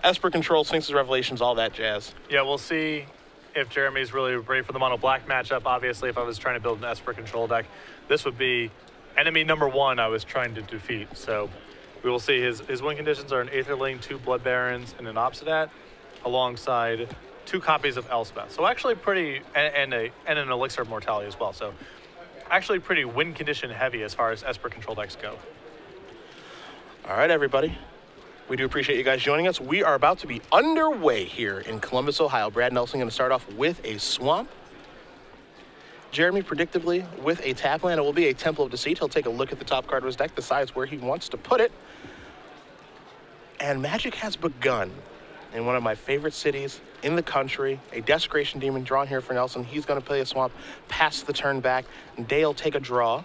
Esper Control, Sphinx's Revelations, all that jazz. Yeah, we'll see if Jeremy's really ready for the mono black matchup. Obviously, if I was trying to build an Esper Control deck, this would be enemy number one I was trying to defeat. So we will see. His win conditions are an Aetherling, 2 Blood Barons, and an Obsidat, alongside 2 copies of Elspeth. So actually pretty, and an Elixir of Mortality as well. So actually pretty win condition heavy as far as Esper Control decks go. All right, everybody. We do appreciate you guys joining us. We are about to be underway here in Columbus, Ohio. Brad Nelson going to start off with a Swamp. Jeremy, predictably, with a tap land. It will be a Temple of Deceit. He'll take a look at the top card of his deck, decides where he wants to put it. And magic has begun in one of my favorite cities in the country. A Desecration Demon drawn here for Nelson. He's going to play a Swamp, pass the turn back, and Day will take a draw.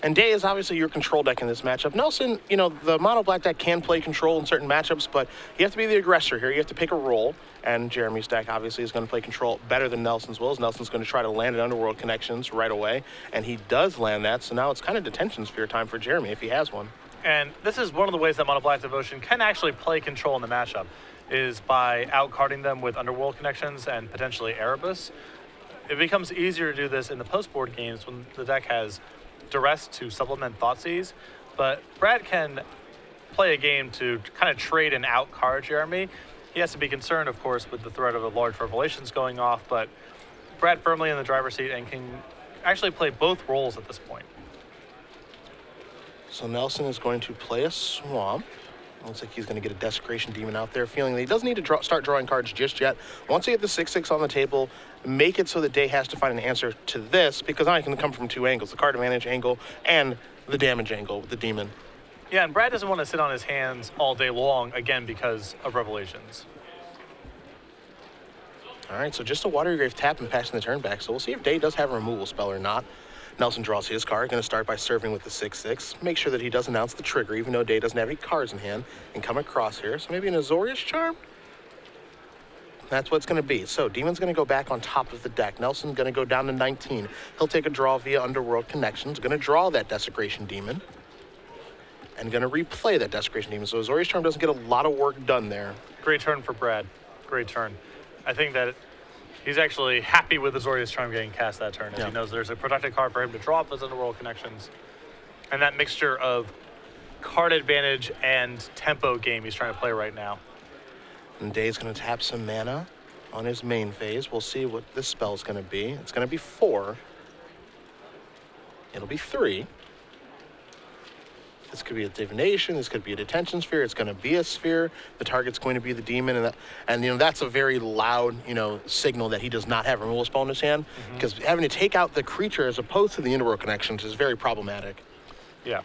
And Day is obviously your control deck in this matchup. Nelson, you know, the mono black deck can play control in certain matchups, but you have to be the aggressor here. You have to pick a role. And Jeremy's deck obviously is going to play control better than Nelson's will. Nelson's going to try to land an Underworld Connections right away. And he does land that. So now it's kind of detention sphere time for Jeremy if he has one. And this is one of the ways that Mono Black Devotion can actually play control in the matchup, is by outcarding them with Underworld Connections and potentially Erebus. It becomes easier to do this in the post-board games when the deck has Duress to supplement Thoughtseize, but Brad can play a game to kind of trade and outcard Jeremy. He has to be concerned, of course, with the threat of a large Revelations going off, but Brad firmly in the driver's seat and can actually play both roles at this point. So Nelson is going to play a Swamp. Looks like he's going to get a Desecration Demon out there, feeling that he doesn't need to start drawing cards just yet. Once you get the 6/6 on the table, make it so that Day has to find an answer to this, because now he can come from 2 angles, the card advantage angle and the damage angle with the Demon. Yeah, and Brad doesn't want to sit on his hands all day long, again, because of Revelations. All right, so just a Watery Grave tap and passing the turn back. So we'll see if Day does have a removal spell or not. Nelson draws his card, going to start by serving with the 6/6. Make sure that he does announce the trigger, even though Day doesn't have any cards in hand, and come across here. So maybe an Azorius Charm? That's what it's going to be. So Demon's going to go back on top of the deck. Nelson's going to go down to 19. He'll take a draw via Underworld Connections. Going to draw that Desecration Demon. And going to replay that Desecration Demon. So Azorius Charm doesn't get a lot of work done there. Great turn for Brad. Great turn. I think that he's actually happy with Azorius Charm getting cast that turn, as he knows there's a protected card for him to draw up those Underworld Connections. And that mixture of card advantage and tempo game he's trying to play right now. And Day's going to tap some mana on his main phase. We'll see what this spell is going to be. It's going to be 4. It'll be 3. This could be a divination. This could be a detention sphere. It's going to be a sphere. The target's going to be the demon, and you know that's a very loud signal that he does not have removal spell in his hand, because having to take out the creature as opposed to the Underworld Connections is very problematic. Yeah.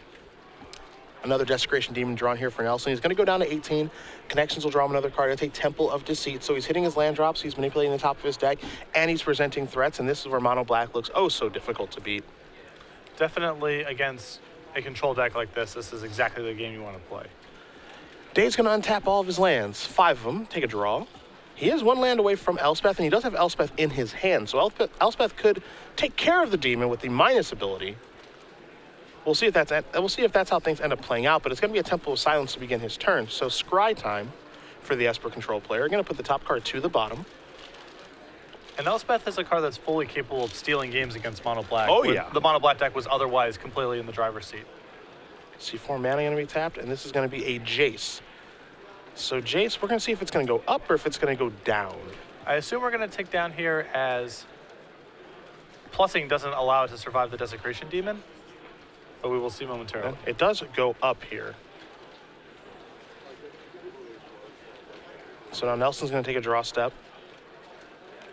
Another Desecration Demon drawn here for Nelson. He's going to go down to 18. Connections will draw him another card. He'll take Temple of Deceit. So he's hitting his land drops. He's manipulating the top of his deck, and he's presenting threats. And this is where Mono Black looks oh so difficult to beat. Definitely against a control deck like this is exactly the game you want to play. Day's going to untap all of his lands, 5 of them, take a draw. He is 1 land away from Elspeth, and he does have Elspeth in his hand. So Elspeth could take care of the demon with the minus ability. We'll see if that's how things end up playing out, but it's going to be a Temple of Silence to begin his turn. So scry time for the Esper control player. Going to put the top card to the bottom. And Elspeth is a card that's fully capable of stealing games against Mono Black. Oh, yeah. The Mono Black deck was otherwise completely in the driver's seat. See 4 mana going to be tapped, and this is going to be a Jace. So Jace, we're going to see if it's going to go up or if it's going to go down. I assume we're going to take down here as plussing doesn't allow it to survive the Desecration Demon, but we will see momentarily. It does go up here. So now Nelson's going to take a draw step.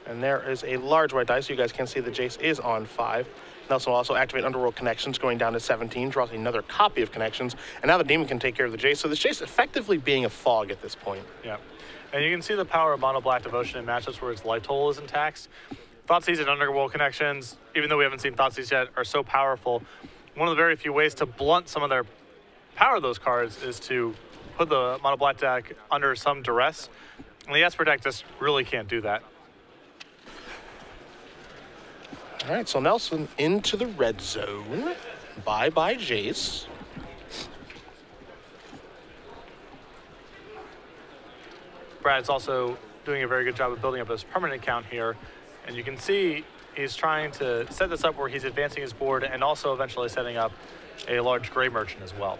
And there is a large white dice. So you guys can see the Jace is on 5. Nelson will also activate Underworld Connections, going down to 17, draws another copy of Connections, and now the Demon can take care of the Jace. So this Jace effectively being a fog at this point. Yeah, and you can see the power of Mono Black Devotion in matchups where its life total isn't taxed. Thoughtseize and Underworld Connections, even though we haven't seen Thoughtseize yet, are so powerful. One of the very few ways to blunt some of their power of those cards is to put the Mono Black deck under some duress, and the Esper deck just really can't do that. All right, so Nelson into the red zone. Bye-bye, Jace. Brad's also doing a very good job of building up his permanent count here. And you can see he's trying to set this up where he's advancing his board and also eventually setting up a large gray merchant as well.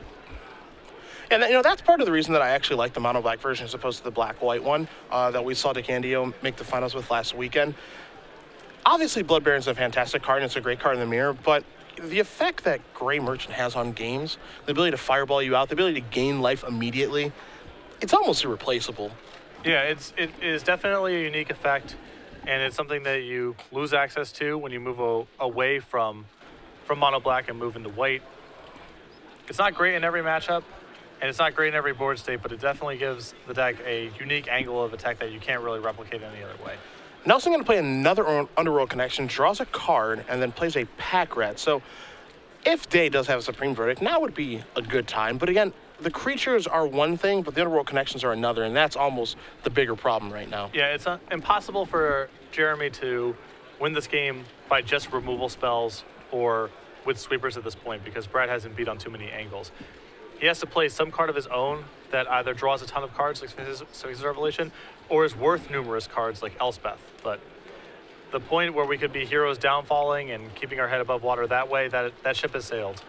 And that's part of the reason that I actually like the mono black version as opposed to the black white one that we saw DeCandio make the finals with last weekend. Obviously, Blood Baron's a fantastic card and it's a great card in the mirror, but the effect that Gray Merchant has on games, the ability to fireball you out, the ability to gain life immediately, it's almost irreplaceable. Yeah, it is definitely a unique effect, and it's something that you lose access to when you move away from mono black and move into white. It's not great in every matchup, and it's not great in every board state, but it definitely gives the deck a unique angle of attack that you can't really replicate any other way. Nelson going to play another Underworld Connection, draws a card, and then plays a pack rat. So if Day does have a Supreme Verdict, now would be a good time. But again, the creatures are one thing, but the Underworld Connections are another, and that's almost the bigger problem right now. Yeah, it's impossible for Jeremy to win this game by just removal spells or with sweepers at this point because Brad hasn't beat on too many angles. He has to play some card of his own that either draws a ton of cards like Sphinx's Revelation or is worth numerous cards like Elspeth. But the point where we could be heroes downfalling and keeping our head above water that way, that ship has sailed.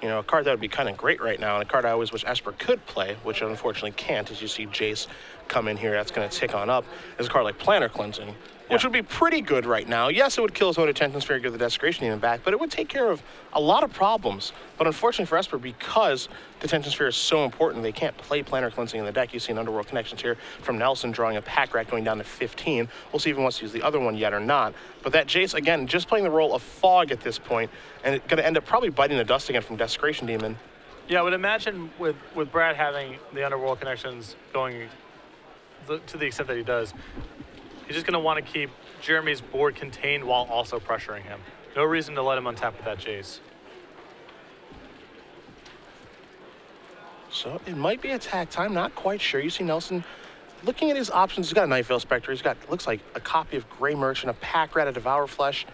A card that would be kind of great right now, and a card I always wish Esper could play, which it unfortunately can't, as you see Jace come in here, that's going to tick on up, is a card like Planar Cleansing, which would be pretty good right now. Yes, it would kill his own Attention Sphere, give the Desecration Demon back, but it would take care of a lot of problems. But unfortunately for Esper, because Detention Sphere is so important, they can't play Planar Cleansing in the deck. You see an Underworld Connections here from Nelson drawing a pack rat going down to 15. We'll see if he wants to use the other one yet or not. But that Jace, again, just playing the role of Fog at this point, and it's going to end up probably biting the dust again from Desecration Demon. Yeah, I would imagine with Brad having the Underworld Connections going to the extent that he does, he's just going to want to keep Jeremy's board contained while also pressuring him. No reason to let him untap with that Jace. So it might be attack time, not quite sure. You see Nelson looking at his options. He's got a Night Veil Spectre. He's got, looks like a copy of Gray Merchant, a pack rat, a Devour Flesh,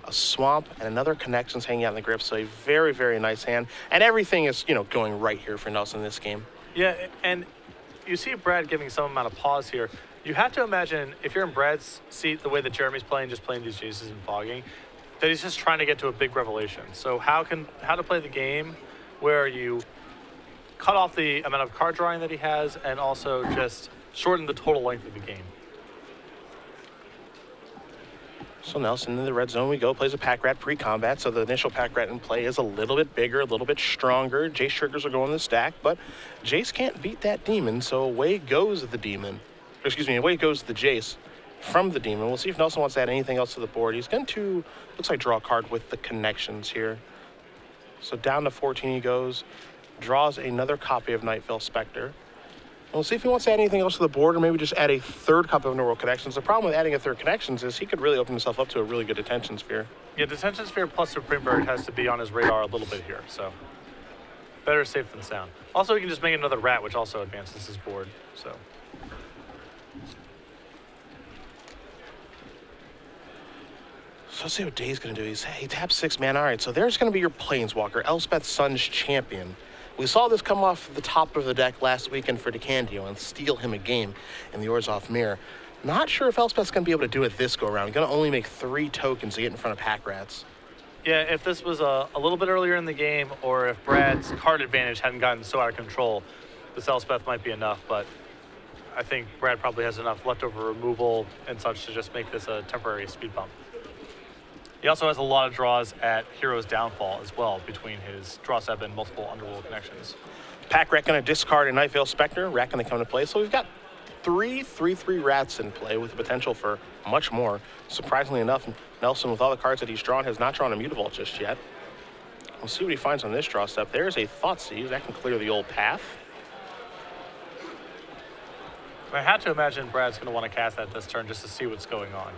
a Swamp, and another Connections hanging out in the grip. So a very, very nice hand. And everything is, going right here for Nelson in this game. Yeah, and you see Brad giving some amount of pause here. You have to imagine, if you're in Brad's seat, the way that Jeremy's playing, just playing these Jaces and fogging, that he's just trying to get to a big revelation. So how to play the game where you cut off the amount of card drawing that he has and also just shorten the total length of the game. So Nelson in the red zone we go, plays a pack rat pre-combat, so the initial pack rat in play is a little bit bigger, a little bit stronger. Jace triggers are going in the stack, but Jace can't beat that demon, so away goes the demon. Excuse me, away goes the Jace from the demon. We'll see if Nelson wants to add anything else to the board. He's going to, looks like, draw a card with the Connections here. So down to 14 he goes, draws another copy of Night Veil Spectre. We'll see if he wants to add anything else to the board or maybe just add a third copy of Underworld Connections. The problem with adding a third Connections is he could really open himself up to a really good Detention Sphere. Yeah, Detention Sphere plus Supreme Bird has to be on his radar a little bit here, so better safe than sound. Also, he can just make another rat, which also advances his board, so. So let's see what Day's going to do. He taps 6 mana. All right, so there's going to be your Planeswalker, Elspeth Sun's Champion. We saw this come off the top of the deck last weekend for DeCandio and steal him a game in the Orzhov Mirror. Not sure if Elspeth's going to be able to do it this go-around. Going to only make 3 tokens to get in front of pack rats. Yeah, if this was a little bit earlier in the game or if Brad's card advantage hadn't gotten so out of control, this Elspeth might be enough, but I think Brad probably has enough leftover removal and such to just make this a temporary speed bump. He also has a lot of draws at Hero's Downfall as well between his draw 7 multiple Underworld Connections. Pack rat going to discard a Night Veil Spectre. Rat going to come to play. So we've got 3/3/3 rats in play with the potential for much more. Surprisingly enough, Nelson, with all the cards that he's drawn, has not drawn a Mutavault just yet. We'll see what he finds on this draw step. There's a Thoughtseize. That can clear the old path. I had to imagine Brad's going to want to cast that this turn just to see what's going on.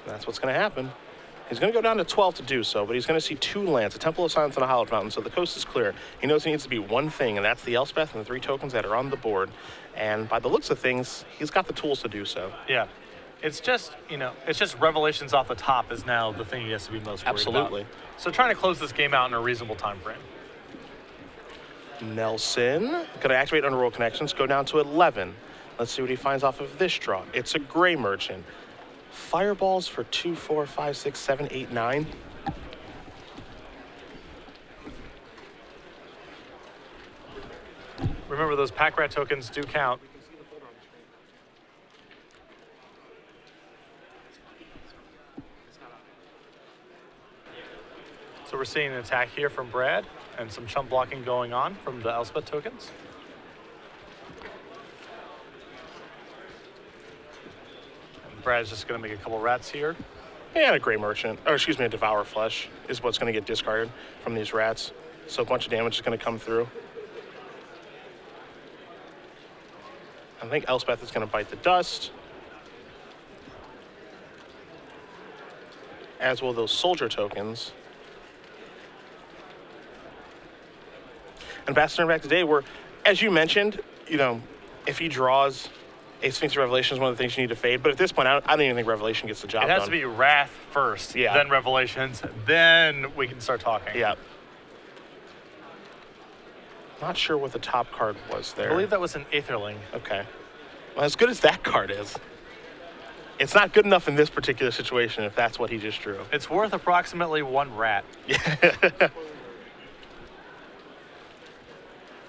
That's what's going to happen. He's going to go down to 12 to do so, but he's going to see 2 lands, a Temple of Silence and a Hallowed Mountain, so the coast is clear. He knows he needs to be one thing, and that's the Elspeth and the 3 tokens that are on the board. And by the looks of things, he's got the tools to do so. Yeah. It's just, it's just Revelations off the top is now the thing he has to be most worried Absolutely. about. So trying to close this game out in a reasonable time frame. Nelson going to activate Underworld Connections, go down to 11. Let's see what he finds off of this draw. It's a Gray Merchant. Fireballs for 2, 4, 5, 6, 7, 8, 9. Remember, those pack rat tokens do count. So we're seeing an attack here from Brad and some chump blocking going on from the Elspeth tokens. And Brad's just going to make a couple rats here. And a Gray Merchant, or excuse me, a Devour Flesh is what's going to get discarded from these rats. So a bunch of damage is going to come through. I think Elspeth is going to bite the dust. As will those soldier tokens. And Ambassador back today, where, as you mentioned, you know, if he draws a Sphinx of Revelation is one of the things you need to fade. But at this point, I don't even think Revelation gets the job done. It has to be Wrath first, then Revelations, then we can start talking. Yeah. Not sure what the top card was there. I believe that was an Aetherling. Okay. Well, as good as that card is, it's not good enough in this particular situation if that's what he just drew. It's worth approximately 1 rat. Yeah.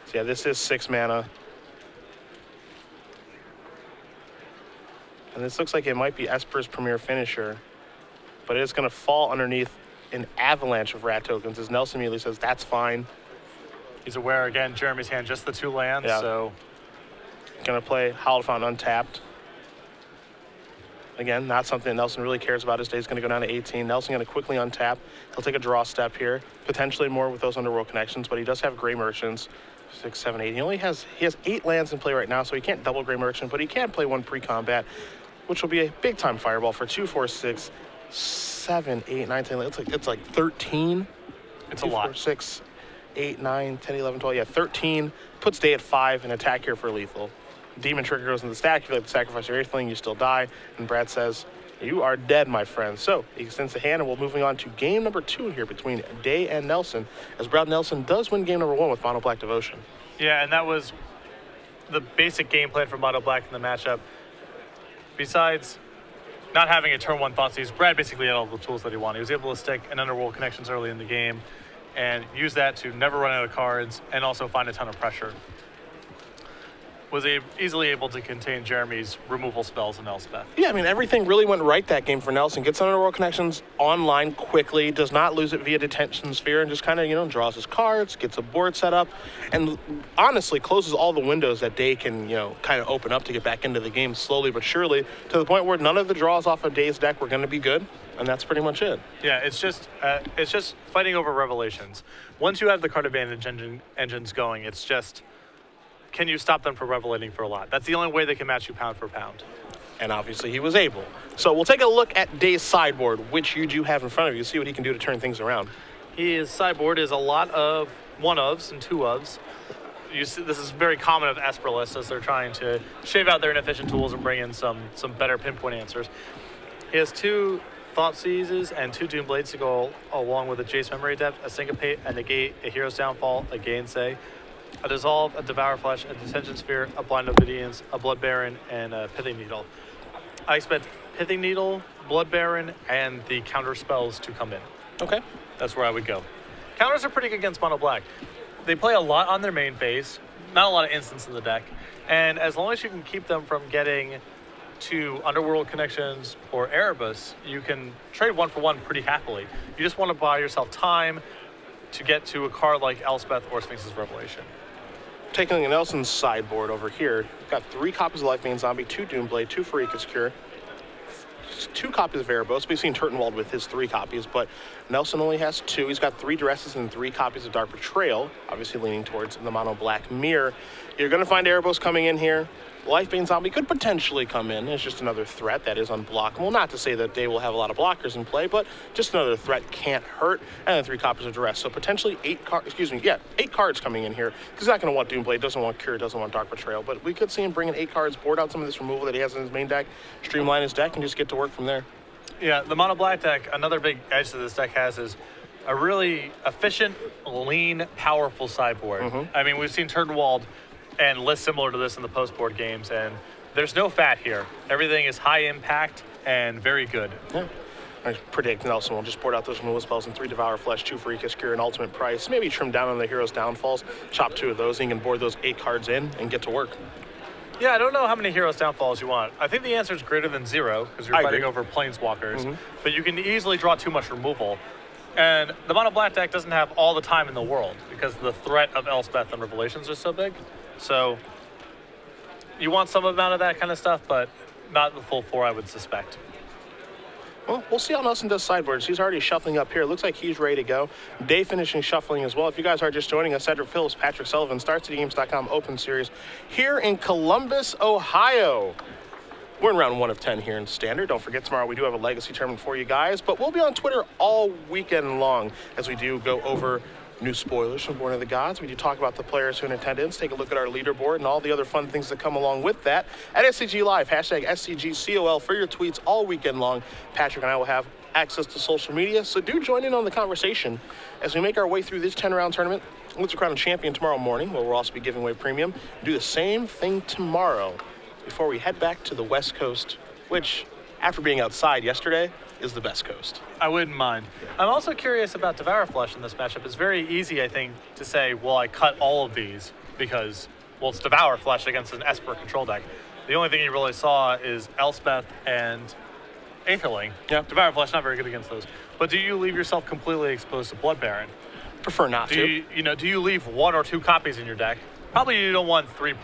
So yeah, this is 6 mana. And this looks like it might be Esper's Premier Finisher, but it is going to fall underneath an avalanche of rat tokens, as Nelson immediately says, that's fine. He's aware, again, Jeremy's hand, just the 2 lands, so... Going to play Hallowed Fountain untapped. Again, not something Nelson really cares about. His day is going to go down to 18. Nelson going to quickly untap. He'll take a draw step here, potentially more with those Underworld connections, but he does have Gray Merchants, 6, 7, 8. He has 8 lands in play right now, so he can't double Gray Merchant, but he can play 1 pre-combat, which will be a big-time fireball for 2, 4, 6, 7, 8, 9, 10. It's like 13. It's 2, a lot. 4, 6, 8, 9, 10, 11, 12. Yeah, 13. Puts day at 5 and attack here for lethal. Demon Trigger goes in the stack. If you like to sacrifice your Aetherling, you still die. And Brad says, you are dead, my friend. So he extends the hand, and we're moving on to game number 2 here between Day and Nelson, as Brad Nelson does win game number 1 with Mono Black Devotion. Yeah, and that was the basic game plan for Mono Black in the matchup. Besides not having a turn 1 Thoughtseize, Brad basically had all the tools that he wanted. He was able to stick an Underworld Connections early in the game and use that to never run out of cards and also find a ton of pressure. Was easily able to contain Jeremy's removal spells in Elspeth. Yeah, I mean, everything really went right that game for Nelson. Gets Underworld Connections online quickly, does not lose it via Detention Sphere, and just kind of, draws his cards, gets a board set up, and honestly closes all the windows that Day can, kind of open up to get back into the game slowly but surely, to the point where none of the draws off of Day's deck were going to be good, and that's pretty much it. Yeah, it's just fighting over Revelations. Once you have the card advantage engines going, it's just... Can you stop them from revelating for a lot? That's the only way they can match you pound for pound. And obviously he was able. So we'll take a look at Day's sideboard, which you do have in front of you, see what he can do to turn things around. His sideboard is a lot of 1-ofs and 2-ofs. You see, this is very common of Esper lists as they're trying to shave out their inefficient tools and bring in some better pinpoint answers. He has 2 Thoughtseizes and 2 Doomblades to go along with a Jace Memory Depth, a Syncopate, a Negate, a Hero's Downfall, a Gainsay, a Dissolve, a Devour Flesh, a Detention Sphere, a Blind Obedience, a Blood Baron, and a Pithing Needle. I expect Pithing Needle, Blood Baron, and the counter spells to come in. Okay. That's where I would go. Counters are pretty good against Mono Black. They play a lot on their main phase, not a lot of instants in the deck, and as long as you can keep them from getting to Underworld Connections or Erebus, you can trade 1 for 1 pretty happily. You just want to buy yourself time to get to a card like Elspeth or Sphinx's Revelation. Taking Nelson's sideboard over here, got 3 copies of Lifebane Zombie, 2 Doomblade, 2 Pharika's Cure, 2 copies of Erebos. We've seen Turtenwald with his 3 copies, but Nelson only has 2. He's got 3 Duresses and 3 copies of Dark Betrayal, obviously leaning towards the Mono Black Mirror. You're going to find Erebos coming in here. Lifebane Zombie could potentially come in. It's just another threat that is unblockable. Not to say that they will have a lot of blockers in play, but just another threat can't hurt. And then 3 copies of Duress. So potentially 8 cards coming in here. Because he's not going to want Doomblade, doesn't want Cure, doesn't want Dark Betrayal. But we could see him bringing 8 cards, board out some of this removal that he has in his main deck, streamline his deck, and just get to work from there. Yeah, the Mono Black deck, another big edge that this deck has is a really efficient, lean, powerful sideboard. I mean, we've seen Turtenwald and lists similar to this in the post-board games, and there's no fat here. Everything is high impact and very good. Yeah. I predict Nelson will just board out those removal spells in 3 Devour Flesh, 2 Freakish Cure, and Ultimate Price. Maybe trim down on the hero's downfalls, chop 2 of those, and you can board those 8 cards in and get to work. Yeah, I don't know how many heroes downfalls you want. I think the answer is greater than 0 because you're fighting over planeswalkers, but you can easily draw too much removal. And the mono black deck doesn't have all the time in the world because the threat of Elspeth and Revelations is so big. So you want some amount of that kind of stuff, but not the full 4, I would suspect. Well, we'll see how Nelson does sideboards. He's already shuffling up here. Looks like he's ready to go. Day finishing shuffling as well. If you guys are just joining us, Cedric Phillips, Patrick Sullivan, StarCityGames.com Open Series here in Columbus, Ohio. We're in round 1 of 10 here in Standard. Don't forget, tomorrow we do have a Legacy tournament for you guys, but we'll be on Twitter all weekend long as we do go over new spoilers from Born of the Gods. We do talk about the players who are in attendance, take a look at our leaderboard and all the other fun things that come along with that at SCG Live, hashtag SCGCOL for your tweets all weekend long. Patrick and I will have access to social media, so do join in on the conversation as we make our way through this 10-round tournament. Look to crown a champion tomorrow morning, where we'll also be giving away premium. Do the same thing tomorrow before we head back to the West Coast, which, after being outside yesterday, is the best coast. I wouldn't mind. I'm also curious about Devour Flesh in this matchup. It's very easy, I think, to say, well, I cut all of these because, well, it's Devour Flesh against an Esper control deck. The only thing you really saw is Elspeth and Aetherling. Yeah. Devour Flesh, not very good against those. But do you leave yourself completely exposed to Blood Baron? Prefer not to. Do you leave 1 or 2 copies in your deck? Probably you don't want 3+.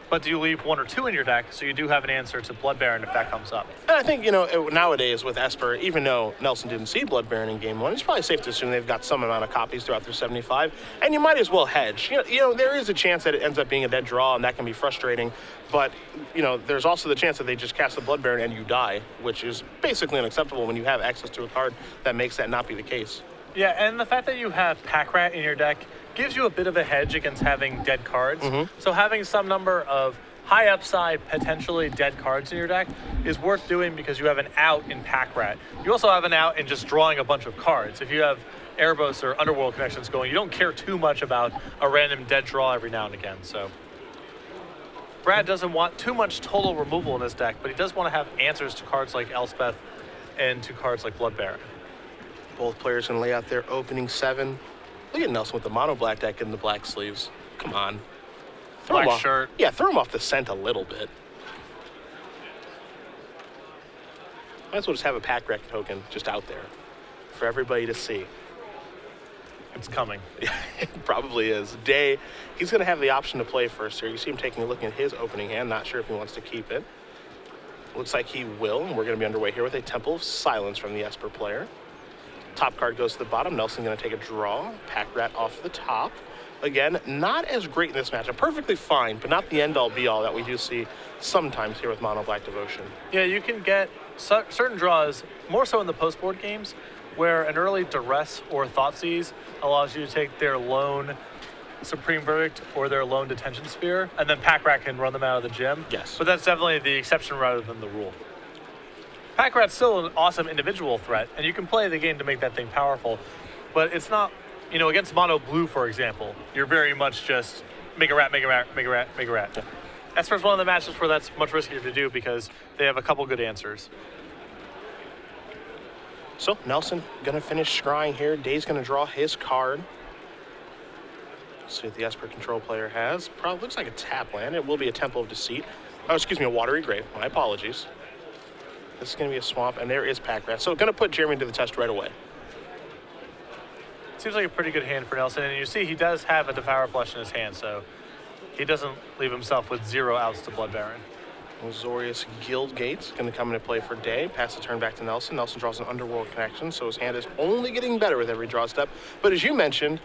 But do you leave 1 or 2 in your deck so you do have an answer to Blood Baron if that comes up? And I think, nowadays with Esper, even though Nelson didn't see Blood Baron in Game 1, it's probably safe to assume they've got some amount of copies throughout their 75, and you might as well hedge. There is a chance that it ends up being a dead draw, and that can be frustrating, but, there's also the chance that they just cast the Blood Baron and you die, which is basically unacceptable when you have access to a card that makes that not be the case. Yeah, and the fact that you have Pack Rat in your deck gives you a bit of a hedge against having dead cards. So having some number of high upside, potentially dead cards in your deck is worth doing because you have an out in Pack Rat. You also have an out in just drawing a bunch of cards. If you have Erebos or Underworld connections going, you don't care too much about a random dead draw every now and again. So Brad doesn't want too much total removal in his deck, but he does want to have answers to cards like Elspeth and to cards like Blood Baron. Both players going to lay out their opening 7. Look at Nelson with the mono black deck in the black sleeves. Come on. Black shirt. Yeah, throw him off the scent a little bit. Might as well just have a Pack Rat token just out there for everybody to see. It's coming. It probably is. Day, he's going to have the option to play first here. You see him taking a look at his opening hand. Not sure if he wants to keep it. Looks like he will, and we're going to be underway here with a Temple of Silence from the Esper player. Top card goes to the bottom. Nelson going to take a draw. Pack Rat off the top. Again, not as great in this matchup. Perfectly fine, but not the end-all be-all that we do see sometimes here with Mono Black Devotion. Yeah, you can get certain draws, more so in the post-board games, where an early Duress or Thoughtseize allows you to take their lone Supreme Verdict or their lone Detention Sphere, and then Pack Rat can run them out of the gym. Yes. But that's definitely the exception rather than the rule. Pack Rat's still an awesome individual threat, and you can play the game to make that thing powerful, but it's not, against Mono Blue, for example, you're very much just make a rat, make a rat, make a rat, make a rat. Yeah. Esper's one of the matches where that's much riskier to do because they have a couple good answers. So Nelson gonna finish scrying here. Day's gonna draw his card. Let's see what the Esper control player has. Probably looks like a tap land. It will be a Temple of Deceit. Oh, excuse me, a Watery Grave. My apologies. This is gonna be a swamp, and there is Pack Rat. So gonna put Jeremy to the test right away. Seems like a pretty good hand for Nelson, and you see he does have a Devour Flesh in his hand, so he doesn't leave himself with 0 outs to Blood Baron. Azorius Guildgate's going to come into play for Day. Pass the turn back to Nelson. Nelson draws an Underworld connection, so his hand is only getting better with every draw step. But as you mentioned,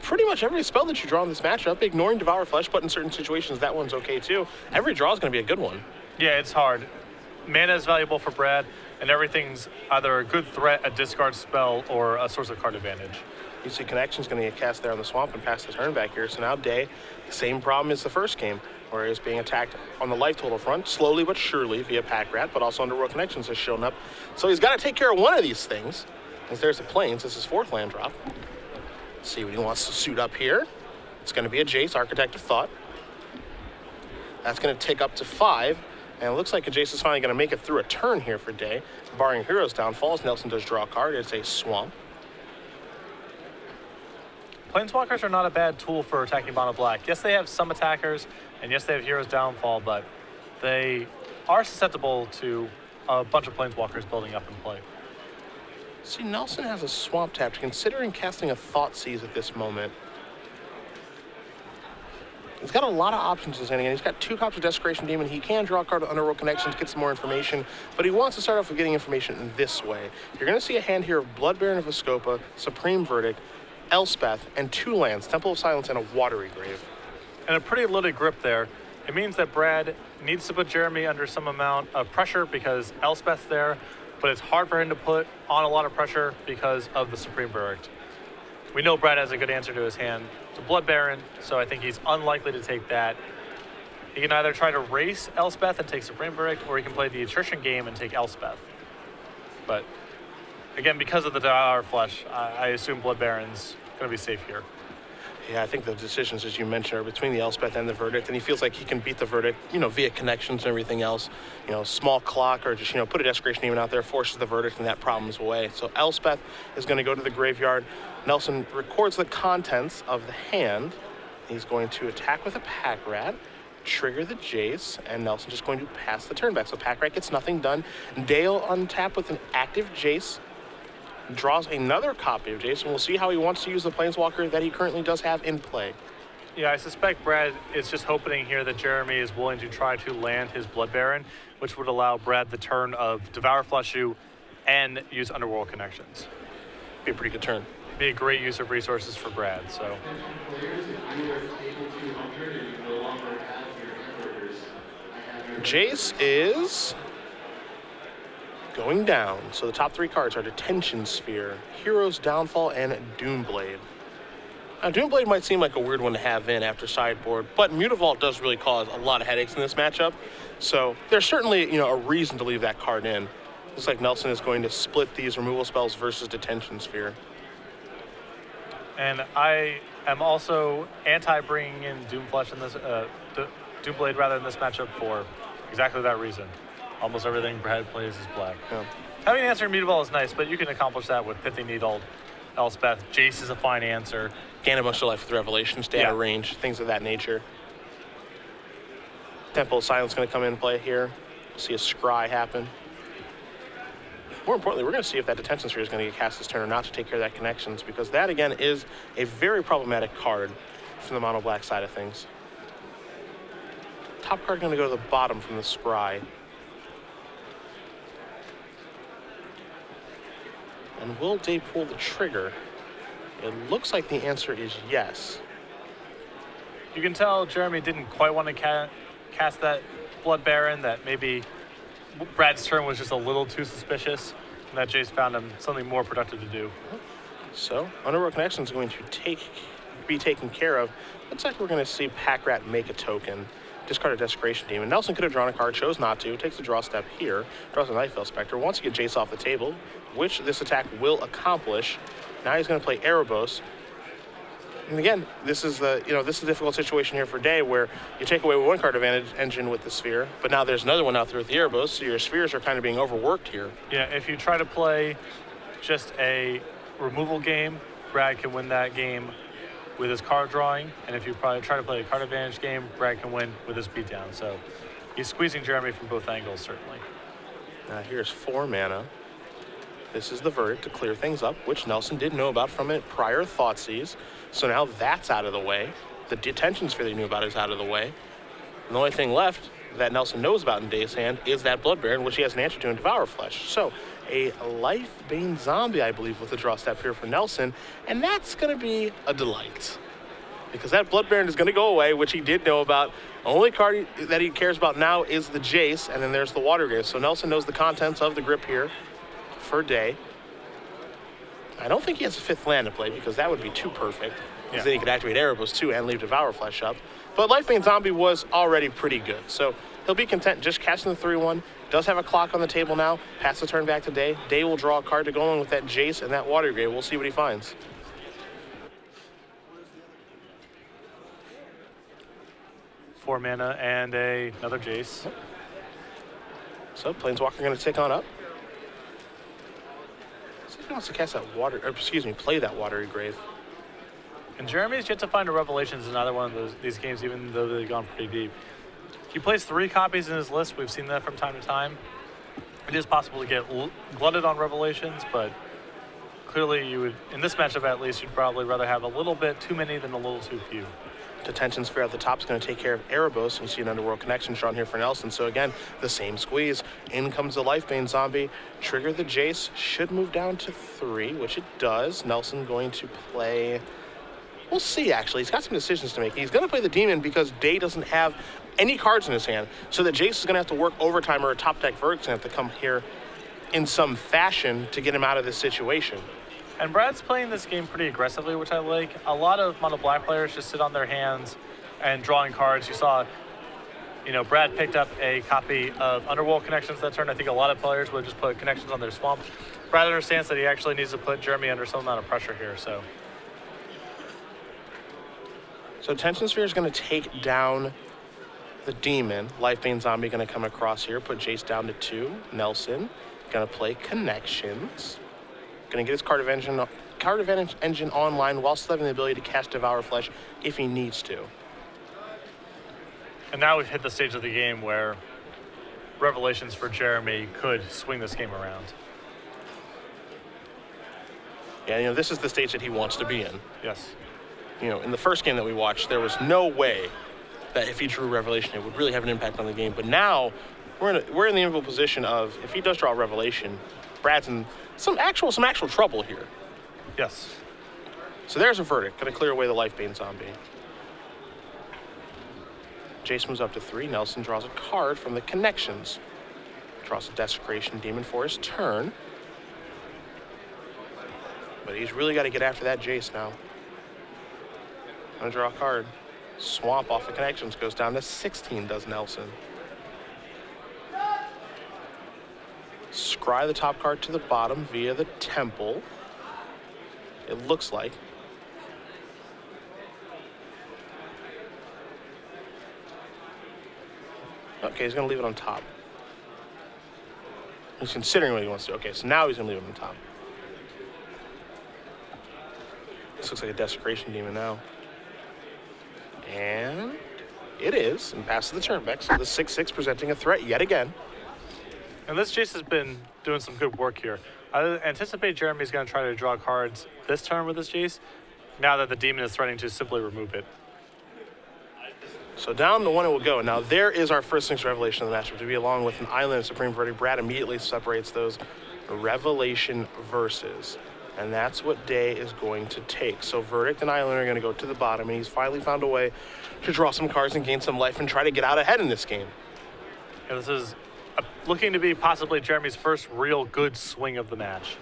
pretty much every spell that you draw in this matchup, ignoring Devour Flesh, but in certain situations that one's okay too. Every draw is going to be a good one. Yeah, it's hard. Mana is valuable for Brad, and everything's either a good threat, a discard spell, or a source of card advantage. You see Connection's going to get cast there on the swamp and pass the turn back here. So now Day, same problem as the first game, where he was being attacked on the life total front, slowly but surely via Pack Rat, but also Underworld Connections has shown up. So he's got to take care of one of these things. As there's the Plains, this is 4th land drop. Let's see what he wants to suit up here. It's going to be a Jace, Architect of Thought. That's going to take up to 5. And it looks like a Jace is finally going to make it through a turn here for Day. Barring Hero's Downfalls, Nelson does draw a card. It's a Swamp. Planeswalkers are not a bad tool for attacking mono black. Yes, they have some attackers, and yes, they have Hero's Downfall, but they are susceptible to a bunch of Planeswalkers building up in play. See, Nelson has a Swamp tapped, considering casting a Thought Seize at this moment. He's got a lot of options in his hand. He's got 2 copies of Desecration Demon. He can draw a card with Underworld Connection to get some more information, but he wants to start off with getting information in this way. You're going to see a hand here of Blood Baron of Vescopa, Supreme Verdict, Elspeth, and 2 lands, Temple of Silence, and a Watery Grave. And a pretty loaded grip there. It means that Brad needs to put Jeremy under some amount of pressure because Elspeth's there, but it's hard for him to put on a lot of pressure because of the Supreme Verdict. We know Brad has a good answer to his hand. It's a Blood Baron, so I think he's unlikely to take that. He can either try to race Elspeth and take Supreme Verdict, or he can play the attrition game and take Elspeth. But again, because of the Devour Flesh, I assume Blood Baron's going to be safe here. Yeah, I think the decisions, as you mentioned, are between the Elspeth and the Verdict, and he feels like he can beat the Verdict, via connections and everything else. Small clock, or just, put a Desecration Demon out there, forces the Verdict, and that problem's away. So Elspeth is going to go to the graveyard. Nelson records the contents of the hand. He's going to attack with a Pack Rat, trigger the Jace, and Nelson just going to pass the turn back. So Pack Rat gets nothing done. Dale untap with an active Jace, draws another copy of Jace, and we'll see how he wants to use the Planeswalker that he currently does have in play. Yeah, I suspect Brad is just hoping here that Jeremy is willing to try to land his Blood Baron, which would allow Brad the turn of Devour Flesh You and use Underworld Connections. Be a pretty good turn. Be a great use of resources for Brad, so. Jace is going down. So the top 3 cards are Detention Sphere, Hero's Downfall, and Doomblade. Now, Doomblade might seem like a weird one to have in after sideboard, but Mutavault does really cause a lot of headaches in this matchup. So there's certainly, a reason to leave that card in. Looks like Nelson is going to split these removal spells versus Detention Sphere. And I am also anti-bringing in Doomflesh in this, Doomblade rather in this matchup for exactly that reason. Almost everything Brad plays is black. Yeah. Having an answer in Mutavault is nice, but you can accomplish that with Pithy Needle, Elspeth. Jace is a fine answer. Gain a bunch of life with Revelation, stay out of range, things of that nature. Temple of Silence going to come in play here. See a scry happen. More importantly, we're going to see if that Detention Sphere is going to get cast this turn or not to take care of that Connections, because that, again, is a very problematic card from the mono-black side of things. Top card going to go to the bottom from the scry. And will Day pull the trigger? It looks like the answer is yes. You can tell Jeremy didn't quite want to cast that Blood Baron, that maybe Brad's turn was just a little too suspicious, and that Jace found him something more productive to do. So, Underworld Connection is going to be taken care of. Looks like we're going to see Pack Rat make a token. Discard a Desecration Demon. Nelson could have drawn a card, chose not to, takes a draw step here, draws a Nightveil Spectre, wants to get Jace off the table, which this attack will accomplish. Now he's going to play Erebos. And again, this is a difficult situation here for Day, where you take away one card advantage engine with the Sphere, but now there's another one out there with the Erebos, so your Spheres are kind of being overworked here. Yeah, if you try to play just a removal game, Brad can win that game with his card drawing, and if you probably try to play a card advantage game, Brad can win with his beatdown. So he's squeezing Jeremy from both angles, certainly. Now here's 4 mana. This is the Verdict to clear things up, which Nelson did know about from a prior Thoughtseize. So now that's out of the way. The Detention Sphere that he knew about is out of the way. And the only thing left that Nelson knows about in Day's hand is that Blood Baron, which he has an answer to in Devour Flesh. So a Life-Bane Zombie, I believe, with a draw step here for Nelson, and that's going to be a delight. Because that Blood Baron is going to go away, which he did know about. The only card that he cares about now is the Jace, and then there's the Water Grave. So Nelson knows the contents of the grip here for Day. I don't think he has a 5th land to play, because that would be too perfect. Because then he could activate Erebos too and leave Devour Flesh up. But Life-Bane Zombie was already pretty good. So he'll be content just casting the 3-1. Does have a clock on the table now. Pass the turn back to Day. Day will draw a card to go along with that Jace and that Water Grave. We'll see what he finds. 4 mana and another Jace. So Planeswalker going to tick on up. See if he wants to cast that water, or excuse me, play that Watery Grave. And Jeremy's yet to find a Revelations in another one of these games, even though they've gone pretty deep. He plays 3 copies in his list. We've seen that from time to time. It is possible to get glutted on Revelations, but clearly you would, in this matchup at least, you'd probably rather have a little bit too many than a little too few. Detention Sphere at the top is going to take care of Erebos. You see an Underworld Connection drawn here for Nelson. So again, the same squeeze. In comes the Lifebane Zombie. Trigger the Jace. Should move down to 3, which it does. Nelson going to play... We'll see, actually. He's got some decisions to make. He's going to play the Demon because Day doesn't have any cards in his hand. So the Jace is going to have to work overtime, or a top deck Verdict's going to have to come here in some fashion to get him out of this situation. And Brad's playing this game pretty aggressively, which I like. A lot of mono black players just sit on their hands and drawing cards. You saw, Brad picked up a copy of Underworld Connections that turn. I think a lot of players would just put Connections on their Swamp. Brad understands that he actually needs to put Jeremy under some amount of pressure here, so. So Tension Sphere is going to take down the Demon. Lifebane Zombie going to come across here, put Jace down to 2. Nelson going to play Connections. Going to get his Card Advantage engine online while still having the ability to cast Devour Flesh if he needs to. And now we've hit the stage of the game where Revelations for Jeremy could swing this game around. Yeah, this is the stage that he wants to be in. Yes. In the first game that we watched, there was no way that if he drew Revelation, it would really have an impact on the game. But now, we're in the enviable position of, if he does draw Revelation, Brad's in some actual trouble here. Yes. So there's a Verdict, going to clear away the Lifebane Zombie. Jace moves up to 3. Nelson draws a card from the Connections. Draws a Desecration Demon for his turn. But he's really got to get after that Jace now. Gonna draw a card. Swamp off the Connections goes down to 16, does Nelson. Scry the top card to the bottom via the Temple. It looks like. Okay, he's gonna leave it on top. He's considering what he wants to do. Okay, so now he's gonna leave it on top. This looks like a Desecration Demon now. And it is, and passes the turn back. So the 6/6 presenting a threat yet again. And this Jace has been doing some good work here. I anticipate Jeremy's going to try to draw cards this turn with this Jace, now that the Demon is threatening to simply remove it. So down to 1 it will go. Now there is our first 6 Revelation of the matchup to be along with an Island and Supreme Verdict. Brad immediately separates those Revelation verses. And that's what Day is going to take. So Verdict and Island are going to go to the bottom, and he's finally found a way to draw some cards and gain some life and try to get out ahead in this game. Yeah, this is looking to be possibly Jeremy's first real good swing of the match.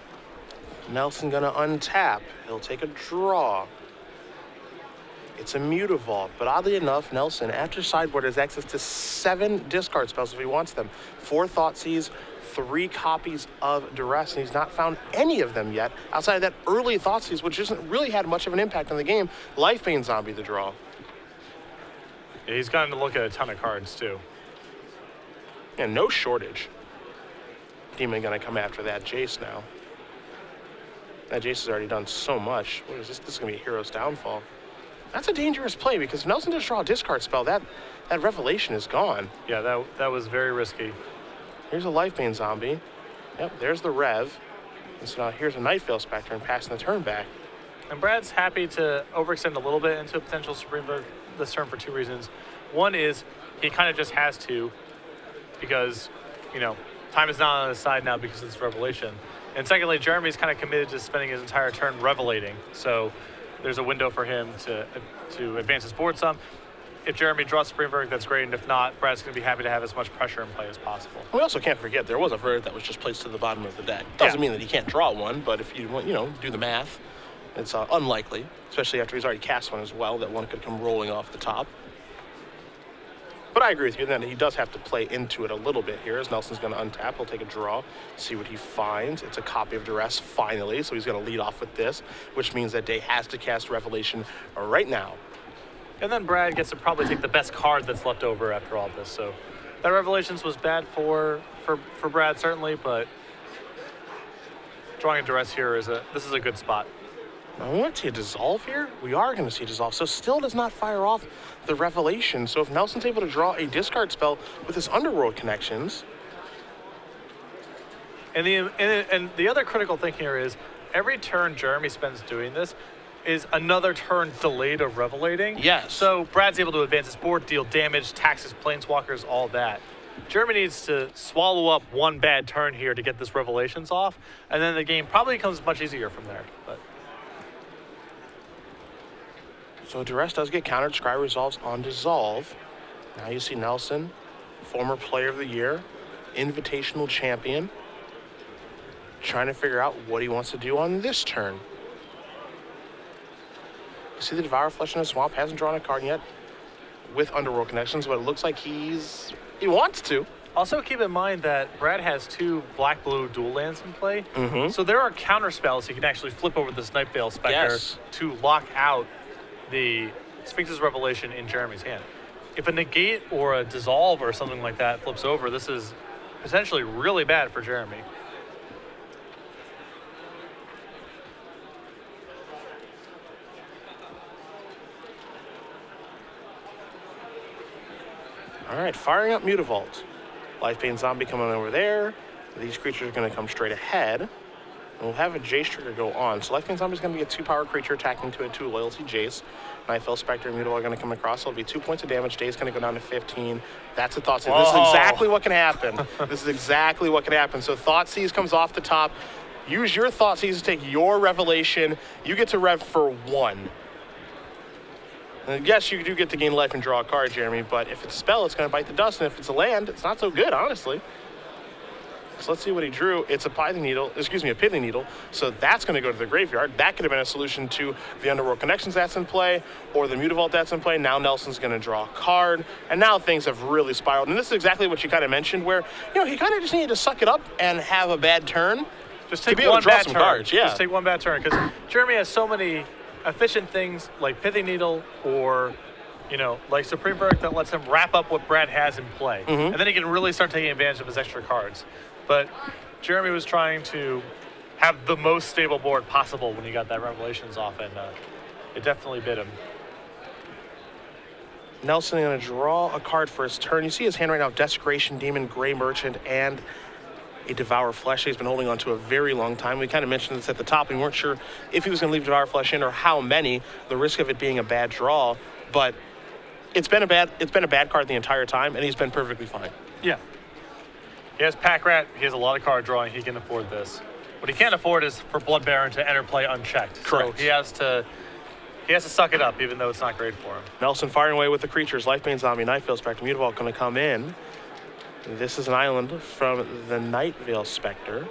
Nelson going to untap. He'll take a draw. It's a Mutavault, but oddly enough, Nelson, after sideboard, has access to 7 discard spells if he wants them. 4 Thoughtseize, 3 copies of Duress, and he's not found any of them yet outside of that early Thoughtseize, which hasn't really had much of an impact on the game. Lifebane Zombie the draw. Yeah, he's gotten to look at a ton of cards too. And no shortage. Demon gonna come after that Jace now. That Jace has already done so much. What is this? This is gonna be a Hero's Downfall. That's a dangerous play because if Nelson does draw a discard spell, that Revelation is gone. Yeah, that was very risky. Here's a Lifebane Zombie. Yep, there's the Rev. And so now here's a Nightveil Spectre and passing the turn back. And Brad's happy to overextend a little bit into a potential Supreme Verdict this turn for 2 reasons. One is he kind of just has to because, time is not on his side now because of this Revelation. And secondly, Jeremy's kind of committed to spending his entire turn revelating. So there's a window for him to advance his board some. If Jeremy draws Supreme Verdict, that's great, and if not, Brad's going to be happy to have as much pressure in play as possible. We also can't forget there was a Verdict that was just placed to the bottom of the deck. Doesn't mean that he can't draw one, but if you want, do the math, it's unlikely, especially after he's already cast one as well, that one could come rolling off the top. But I agree with you that he does have to play into it a little bit here, as Nelson's going to untap. He'll take a draw, see what he finds. It's a copy of Duress, finally, so he's going to lead off with this, which means that Day has to cast Revelation right now. And then Brad gets to probably take the best card that's left over after all this. So that Revelations was bad for Brad, certainly, but drawing a duress here this is a good spot. Now, we want to see a dissolve here. We are going to see a dissolve. So still does not fire off the Revelation. So if Nelson's able to draw a discard spell with his Underworld connections. And the other critical thing here is every turn Jeremy spends doing this is another turn delayed of Revelating. Yes. So Brad's able to advance his board, deal damage, tax his Planeswalkers, all that. Jeremy needs to swallow up one bad turn here to get this Revelations off, and then the game probably becomes much easier from there. But so duress does get countered. Scry resolves on dissolve. Now you see Nelson, former player of the year, invitational champion, trying to figure out what he wants to do on this turn. You see the Devour Flesh in the Swamp, hasn't drawn a card yet with Underworld connections, but it looks like he wants to. Also keep in mind that Brad has 2 black-blue dual lands in play. Mm-hmm. So there are counter spells he can actually flip over this Nightveil Spectre to lock out the Sphinx's Revelation in Jeremy's hand. If a negate or a dissolve or something like that flips over, this is potentially really bad for Jeremy. All right, firing up Mutavault. Lifebane Zombie coming over there. These creatures are going to come straight ahead. And we'll have a Jace trigger go on. So Lifebane Zombie is going to be a 2-power creature attacking to a 2-loyalty Jace. Nightveil Spectre and Mutavault are going to come across. It'll be 2 points of damage. Day's going to go down to 15. That's a Thought Seize. This is exactly what can happen. This is exactly what can happen. So Thought Seize comes off the top. Use your Thought Seize to take your Revelation. You get to rev for 1. And yes, you do get to gain life and draw a card, Jeremy, but if it's a spell, it's going to bite the dust, and if it's a land, it's not so good, honestly. So let's see what he drew. It's a Pithing Needle, so that's going to go to the graveyard. That could have been a solution to the Underworld Connections that's in play, or the Mutavault that's in play. Now Nelson's going to draw a card, and now things have really spiraled. And this is exactly what you kind of mentioned, where, he kind of just needed to suck it up and have a bad turn. Just take one bad turn. Cards. Yeah. Just take one bad turn, because Jeremy has so many efficient things like Pithing Needle or, like Supreme Verdict that lets him wrap up what Brad has in play. Mm-hmm. And then he can really start taking advantage of his extra cards. But Jeremy was trying to have the most stable board possible when he got that Revelations off, and it definitely bit him. Nelson going to draw a card for his turn. You see his hand right now, Desecration Demon, Gray Merchant, and a Devour Flesh he's been holding on to a very long time. We kind of mentioned this at the top. We weren't sure if he was going to leave Devour Flesh in or how many, the risk of it being a bad draw, but it's been a bad card the entire time, and he's been perfectly fine. Yeah. He has Pack Rat. He has a lot of card drawing. He can afford this. What he can't afford is for Blood Baron to enter play unchecked. Correct. So he has to suck it up, even though it's not great for him. Nelson firing away with the creatures. Lifebane Zombie, Nightveil Spectre, Mutavault going to come in. This is an island from the Nightveil Spectre.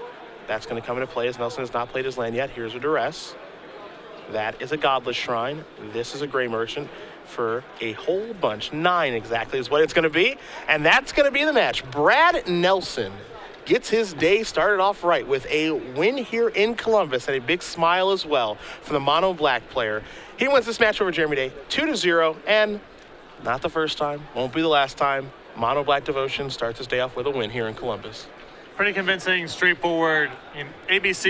That's going to come into play as Nelson has not played his land yet. Here's a Duress. That is a Godless Shrine. This is a Gray Merchant for a whole bunch. 9 exactly is what it's going to be. And that's going to be the match. Brad Nelson gets his day started off right with a win here in Columbus and a big smile as well for the mono black player. He wins this match over Jeremy Day 2-0, and not the first time, won't be the last time. Mono Black Devotion starts his day off with a win here in Columbus. Pretty convincing, straightforward, ABC.